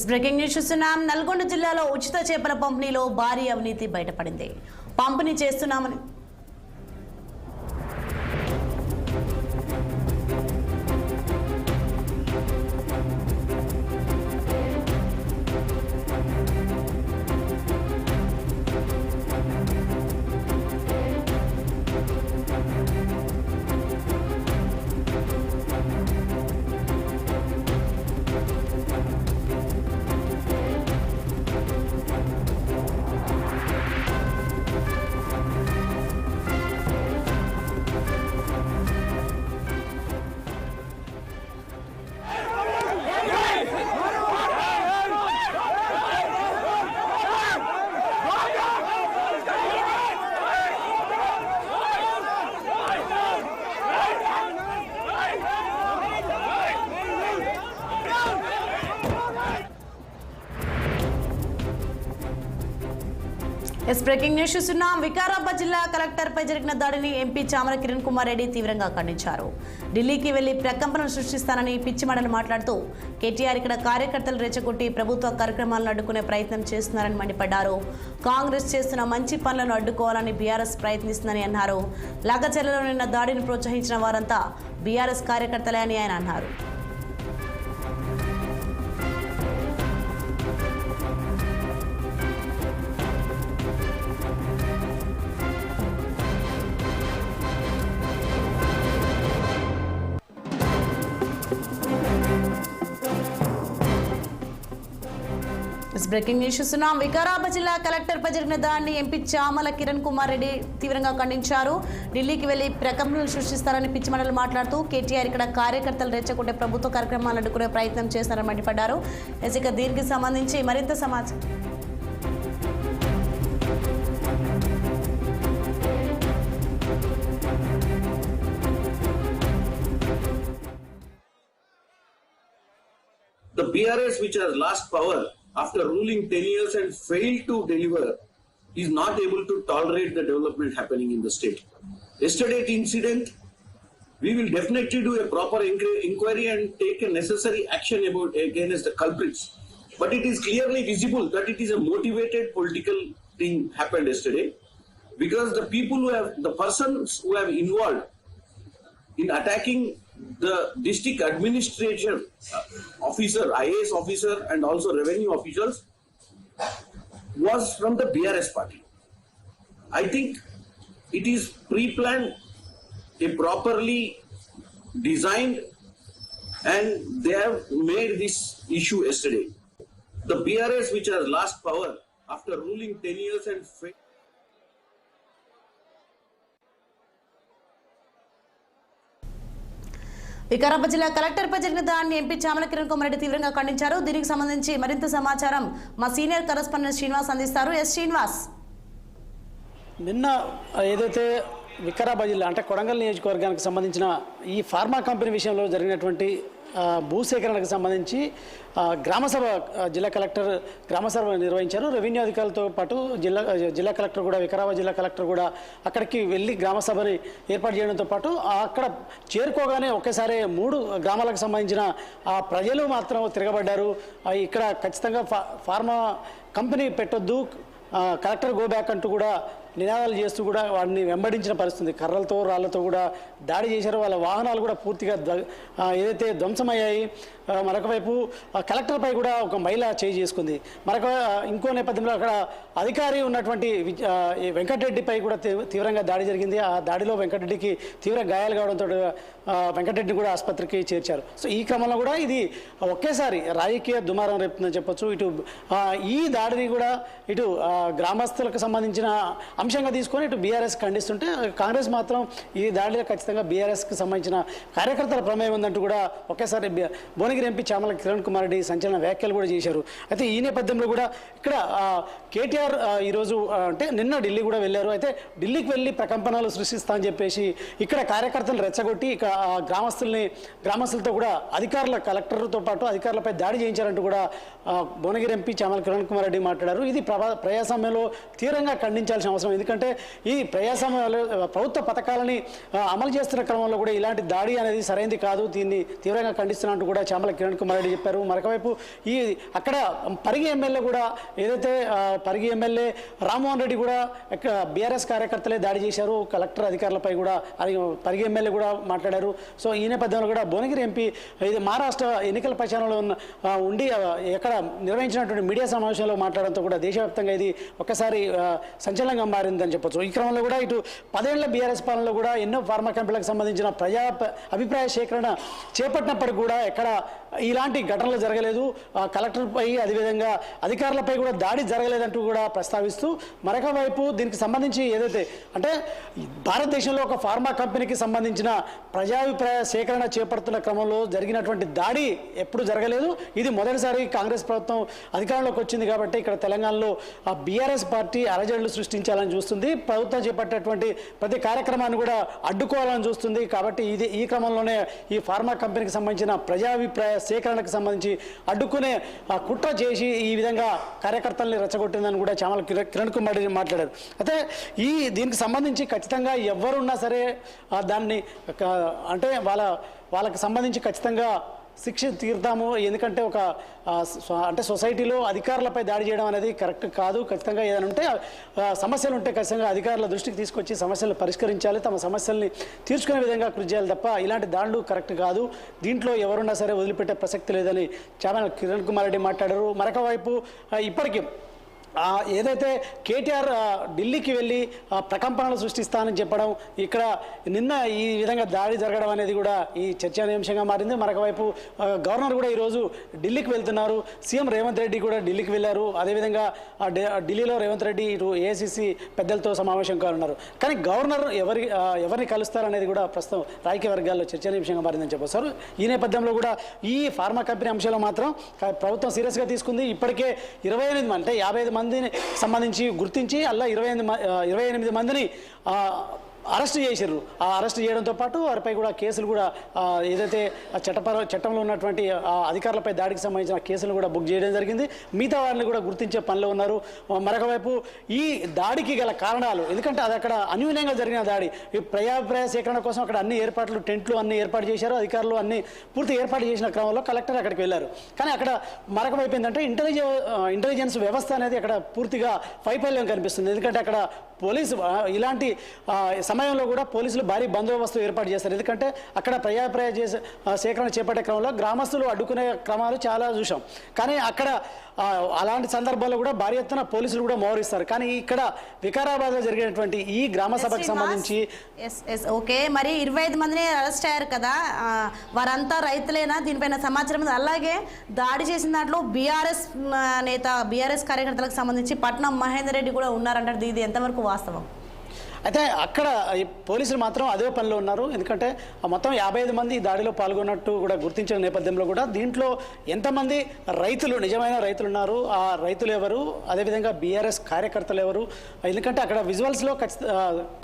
Breaking news చూస్తున్నాం. నల్గొండ జిల్లాలో ఉచిత చేపల పంపిణీలో భారీ అవినీతి బయటపడింది. పంపిణీ చేస్తున్నామని బ్రేకింగ్ న్యూస్ చూస్తున్నాం. వికారాబాద్ జిల్లా కలెక్టర్పై జరిగిన దాడిని ఎంపీ చామల కిరణ్ కుమార్ రెడ్డి తీవ్రంగా ఖండించారు. ఢిల్లీకి వెళ్లి ప్రకంపనలు సృష్టిస్తానని పిచ్చిమడలు మాట్లాడుతూ కేటీఆర్ ఇక్కడ కార్యకర్తలు రెచ్చగొట్టి ప్రభుత్వ కార్యక్రమాలను అడ్డుకునే ప్రయత్నం చేస్తున్నారని మండిపడ్డారు. కాంగ్రెస్ చేస్తున్న మంచి పనులను అడ్డుకోవాలని బీఆర్ఎస్ ప్రయత్నిస్తుందని అన్నారు. లగచర్లలో నిన్న దాడిని ప్రోత్సహించిన వారంతా బీఆర్ఎస్ కార్యకర్తలే అని ఆయన అన్నారు. బ్రేకింగ్ న్యూస్ చూస్తున్నాం. వికారాబాద్ జిల్లా కలెక్టర్పై జరిగిన దాడిని ఎంపీ చామల కిరణ్ కుమార్ రెడ్డి తీవ్రంగా ఖండించారు. ఢిల్లీకి వెళ్లి ప్రకంపనలు సృష్టిస్తారని పిచ్చిమడలు మాట్లాడుతూ కేటీఆర్ ఇక్కడ కార్యకర్తలు రెచ్చగొట్టే ప్రభుత్వ కార్యక్రమాలను అడ్డుకునే ప్రయత్నం చేస్తున్నారని మండిపడ్డారు. ఇక దీనికి సంబంధించి మరింత సమాచారం The BRS, which has lost power after ruling 10 years and failed to deliver, is not able to tolerate the development happening in the state. Yesterday's incident, we will definitely do a proper inquiry and take a necessary action against the culprits. But it is clearly visible that it is a motivated political thing happened yesterday, because the persons who have involved in attacking the district administration officer, IAS officer and also revenue officials was from the BRS party. I think it is pre-planned, a properly designed, and they have made this issue yesterday. The BRS, which has lost power after ruling 10 years and failed. Vikarabad జిల్లా కలెక్టర్పై జరిగిన దాడిని MP Chamala Kiran Kumar Reddy తీవ్రంగా ఖండించారు. దీనికి సంబంధించి మరింత సమాచారం మా సీనియర్ కరెస్పాండెంట్ శ్రీనివాస్ అందిస్తారు. శ్రీనివాస్, నిన్న ఏదైతే వికారాబాద్ జిల్లా అంటే కొడంగల్ నియోజకవర్గానికి సంబంధించిన ఈ ఫార్మా కంపెనీ విషయంలో జరిగినటువంటి భూసేకరణకు సంబంధించి గ్రామసభ జిల్లా కలెక్టర్ గ్రామసభ నిర్వహించారు. రెవెన్యూ అధికారులతో పాటు జిల్లా కలెక్టర్ కూడా వికారాబాద్ జిల్లా కలెక్టర్ కూడా అక్కడికి వెళ్ళి గ్రామసభని ఏర్పాటు చేయడంతో పాటు అక్కడ చేరుకోగానే ఒకేసారి 3 గ్రామాలకు సంబంధించిన ప్రజలు మాత్రం తిరగబడ్డారు. ఇక్కడ ఖచ్చితంగా ఫార్మా కంపెనీ పెట్టొద్దు, కలెక్టర్ గో బ్యాక్ అంటూ కూడా నినాదాలు చేస్తూ కూడా వాడిని వెంబడించిన పరిస్థితి. కర్రలతో రాళ్లతో కూడా దాడి చేశారు. వాళ్ళ వాహనాలు కూడా పూర్తిగా ఏదైతే ధ్వంసమయ్యాయి. మరొక వైపు కలెక్టర్పై కూడా ఒక మహిళ చేయి చేసుకుంది. ఇంకో నేపథ్యంలో అక్కడ అధికారి ఉన్నటువంటి వెంకటరెడ్డిపై కూడా తీవ్రంగా దాడి జరిగింది. ఆ దాడిలో వెంకటరెడ్డికి తీవ్ర గాయాలు కావడంతో వెంకటరెడ్డి కూడా ఆసుపత్రికి చేర్చారు. సో ఈ క్రమంలో కూడా ఇది ఒకేసారి రాజకీయ దుమారం రేపుతుందని చెప్పొచ్చు. ఇటు ఈ దాడిని కూడా ఇటు గ్రామస్తులకు సంబంధించిన అంశంగా తీసుకొని ఇటు బీఆర్ఎస్ ఖండిస్తుంటే, కాంగ్రెస్ మాత్రం ఈ దాడిలో ఖచ్చితంగా బీఆర్ఎస్కి సంబంధించిన కార్యకర్తల ప్రమేయం ఉందంటూ కూడా ఒకేసారి భువనగిరి ఎంపీ చామల కిరణ్ కుమార్ రెడ్డి సంచలన వ్యాఖ్యలు కూడా చేశారు. అయితే ఈ నేపథ్యంలో కూడా ఇక్కడ కేటీఆర్ ఈరోజు అంటే నిన్న ఢిల్లీ కూడా వెళ్ళారు. అయితే ఢిల్లీకి వెళ్ళి ప్రకంపనలు సృష్టిస్తా అని చెప్పేసి ఇక్కడ కార్యకర్తలు రెచ్చగొట్టి ఇక గ్రామస్తులతో కూడా కలెక్టర్తో పాటు అధికారులపై దాడి చేయించారంటూ కూడా భువనగిరి ఎంపీ చామల కిరణ్ కుమార్ రెడ్డి మాట్లాడారు. ఇది ప్రజాస్వామ్యంలో తీవ్రంగా ఖండించాల్సిన అవసరం ఎందుకంటే ఈ ప్రజాస్వామ్యంలో ప్రభుత్వ పథకాలని అమలు చేస్తున్న క్రమంలో కూడా ఇలాంటి దాడి అనేది సరైనది కాదు, దీన్ని తీవ్రంగా ఖండిస్తున్నట్టు కూడా చామల కిరణ్ కుమార్ రెడ్డి చెప్పారు. మరొకవైపు ఈ అక్కడ పరిగి ఎమ్మెల్యే కూడా ఏదైతే పరిగి ఎమ్మెల్యే రామ్మోహన్ రెడ్డి కూడా బీఆర్ఎస్ కార్యకర్తలే దాడి చేశారు, కలెక్టర్ అధికారులపై కూడా పరిగి ఎమ్మెల్యే కూడా మాట్లాడారు. సో ఈ నేపథ్యంలో కూడా భువనగిరి ఎంపీ ఇది మహారాష్ట్ర ఎన్నికల ప్రచారంలో ఉండి ఎక్కడ నిర్వహించినటువంటి మీడియా సమావేశంలో మాట్లాడడంతో కూడా దేశవ్యాప్తంగా ఇది ఒక్కసారి సంచలనంగా మారిందని చెప్పొచ్చు. ఈ క్రమంలో కూడా ఇటు 10 ఏళ్ల బీఆర్ఎస్ పాలనలో కూడా ఎన్నో ఫార్మా కంపెనీలకు సంబంధించిన ప్రజా అభిప్రాయ సేకరణ చేపట్టినప్పటికీ కూడా ఎక్కడ ఇలాంటి ఘటనలు జరగలేదు, కలెక్టర్పై అదేవిధంగా అధికారులపై కూడా దాడి జరగలేదంటూ కూడా ప్రస్తావిస్తూ మరొక వైపు దీనికి సంబంధించి ఏదైతే అంటే భారతదేశంలో ఒక ఫార్మా కంపెనీకి సంబంధించిన ప్రజాభిప్రాయ సేకరణ చేపడుతున్న క్రమంలో జరిగినటువంటి దాడి ఎప్పుడు జరగలేదు. ఇది మొదటిసారి కాంగ్రెస్ ప్రభుత్వం అధికారంలోకి వచ్చింది కాబట్టి ఇక్కడ తెలంగాణలో బీఆర్ఎస్ పార్టీ అలజడులు సృష్టించాలని చూస్తుంది, ప్రభుత్వం చేపట్టేటువంటి ప్రతి కార్యక్రమాన్ని కూడా అడ్డుకోవాలని చూస్తుంది. కాబట్టి ఈ క్రమంలోనే ఈ ఫార్మా కంపెనీకి సంబంధించిన ప్రజాభిప్రాయ సేకరణకు సంబంధించి అడ్డుకునే కుట్ర చేసి ఈ విధంగా కార్యకర్తల్ని రెచ్చగొట్టిందని కూడా చామల కిరణ్ కుమార్ రెడ్డి మాట్లాడారు. అయితే దీనికి సంబంధించి ఖచ్చితంగా ఎవరున్నా సరే దాన్ని అంటే వాళ్ళకి సంబంధించి ఖచ్చితంగా శిక్ష తీరుతాము, ఎందుకంటే అంటే సొసైటీలో అధికారులపై దాడి చేయడం అనేది కరెక్ట్ కాదు. ఖచ్చితంగా ఏదైనా ఉంటే సమస్యలు ఉంటే ఖచ్చితంగా అధికారుల దృష్టికి తీసుకొచ్చి సమస్యలను పరిష్కరించాలి, తమ సమస్యల్ని తీర్చుకునే విధంగా కృషి చేయాలి తప్ప ఇలాంటి దాడులు కరెక్ట్ కాదు, దీంట్లో ఎవరున్నా సరే వదిలిపెట్టే ప్రసక్తి లేదని చామల కిరణ్ కుమార్ రెడ్డి మాట్లాడారు. మరొక వైపు ఇప్పటికీ ఏదైతే కేటీఆర్ ఢిల్లీకి వెళ్ళి ప్రకంపనలు సృష్టిస్తానని చెప్పడం, ఇక్కడ నిన్న ఈ విధంగా దాడి జరగడం అనేది కూడా ఈ చర్చానీయాంశంగా మారింది. మరొకవైపు గవర్నర్ కూడా ఈరోజు ఢిల్లీకి వెళ్తున్నారు, సీఎం రేవంత్ రెడ్డి కూడా ఢిల్లీకి వెళ్ళారు, అదేవిధంగా ఢిల్లీలో రేవంత్ రెడ్డి ఇటు ఏఐసిసి పెద్దలతో సమావేశం కానున్నారు. కానీ గవర్నర్ ఎవరిని కలుస్తారనేది కూడా ప్రస్తుతం రాజకీయ వర్గాల్లో చర్చానీయాంశంగా మారిందని చెప్పొస్తారు. ఈ నేపథ్యంలో కూడా ఈ ఫార్మా కంపెనీ అంశంలో మాత్రం ప్రభుత్వం సీరియస్గా తీసుకుంది. ఇప్పటికే 28 అంటే 55 మందిని సంబంధించి గుర్తించి అలా 28 మందిని అరెస్ట్ చేశారు. ఆ అరెస్ట్ చేయడంతో పాటు వారిపై కూడా కేసులు కూడా ఏదైతే చట్టంలో ఉన్నటువంటి అధికారులపై దాడికి సంబంధించిన కేసులు కూడా బుక్ చేయడం జరిగింది. మిగతా వారిని కూడా గుర్తించే పనిలో ఉన్నారు. మరొక వైపు ఈ దాడికి గల కారణాలు, ఎందుకంటే అది అక్కడ అన్యూన్యంగా జరిగిన దాడి, ఈ ప్రజాభిప్రాయ సేకరణ కోసం అక్కడ అన్ని ఏర్పాట్లు టెంట్లు అన్ని ఏర్పాటు చేశారు, అధికారులు అన్ని పూర్తి ఏర్పాటు చేసిన క్రమంలో కలెక్టర్ అక్కడికి వెళ్ళారు. కానీ అక్కడ మరొక వైపు ఏంటంటే ఇంటెలిజెన్స్ వ్యవస్థ అనేది అక్కడ పూర్తిగా వైఫల్యం కనిపిస్తుంది. ఎందుకంటే అక్కడ పోలీసు ఇలాంటి సమయంలో కూడా పోలీసులు భారీ బందోబస్తు ఏర్పాటు చేస్తారు. ఎందుకంటే అక్కడ ప్రజాభిప్రాయ సేకరణ చేపట్టే క్రమంలో గ్రామస్తులు అడ్డుకునే క్రమాలు చాలా చూసాం. కానీ అక్కడ అలాంటి సందర్భాల్లో కూడా భారీ ఎత్తున పోలీసులు కూడా మోహరిస్తారు. కానీ ఇక్కడ వికారాబాద్లో జరిగినటువంటి ఈ గ్రామ సభకు సంబంధించి ఓకే, మరి 25 మందిని అరెస్ట్ అయ్యారు కదా, వారంతా రైతులేనా? దీనిపైన సమాచారం ఉంది. అలాగే దాడి చేసిన దాంట్లో బీఆర్ఎస్ కార్యకర్తలకు సంబంధించి పట్నం మహేందర్ రెడ్డి కూడా ఉన్నారంటారు. ఇది ఎంతవరకు వాస్తవం? అయితే అక్కడ పోలీసులు మాత్రం అదే పనిలో ఉన్నారు. ఎందుకంటే మొత్తం 55 మంది ఈ దాడిలో పాల్గొన్నట్టు కూడా గుర్తించిన నేపథ్యంలో కూడా దీంట్లో ఎంతమంది రైతులు, నిజమైన రైతులు ఉన్నారు, ఆ రైతులు ఎవరు, అదేవిధంగా బీఆర్ఎస్ కార్యకర్తలు ఎవరు, ఎందుకంటే అక్కడ విజువల్స్లో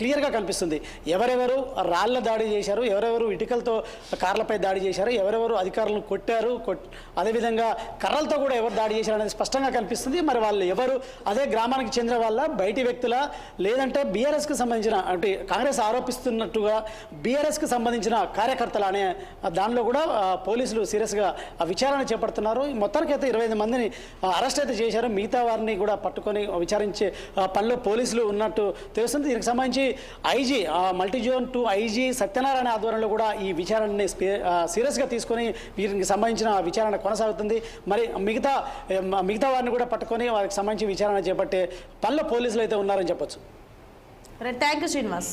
క్లియర్గా కనిపిస్తుంది ఎవరెవరు రాళ్ల దాడి చేశారు, ఎవరెవరు ఇటుకలతో కార్లపై దాడి చేశారు, ఎవరెవరు అధికారులను కొట్టారు, అదేవిధంగా కర్రలతో కూడా ఎవరు దాడి చేశారు అనేది స్పష్టంగా కనిపిస్తుంది. మరి వాళ్ళు ఎవరు, అదే గ్రామానికి చెందిన వాళ్ళ, బయటి వ్యక్తుల, లేదంటే బీఆర్ఎస్కి సంబంధించిన అంటే కాంగ్రెస్ ఆరోపిస్తున్నట్టుగా బీఆర్ఎస్కి సంబంధించిన కార్యకర్తలు అనే దానిలో కూడా పోలీసులు సీరియస్గా విచారణ చేపడుతున్నారు. మొత్తానికైతే 25 మందిని అరెస్ట్ అయితే చేశారు, మిగతా వారిని కూడా పట్టుకొని విచారించే పనిలో పోలీసులు ఉన్నట్టు తెలుస్తుంది. దీనికి సంబంధించి ఐజీ మల్టీజోన్ 2 ఐజీ సత్యనారాయణ ఆధ్వర్యంలో కూడా ఈ విచారణని సీరియస్గా తీసుకొని వీరికి సంబంధించిన విచారణ కొనసాగుతుంది. మరి మిగతా వారిని కూడా పట్టుకొని వారికి సంబంధించి విచారణ చేపట్టే పనిలో పోలీసులు అయితే ఉన్నారని చెప్పొచ్చు. Thank you Srinivas.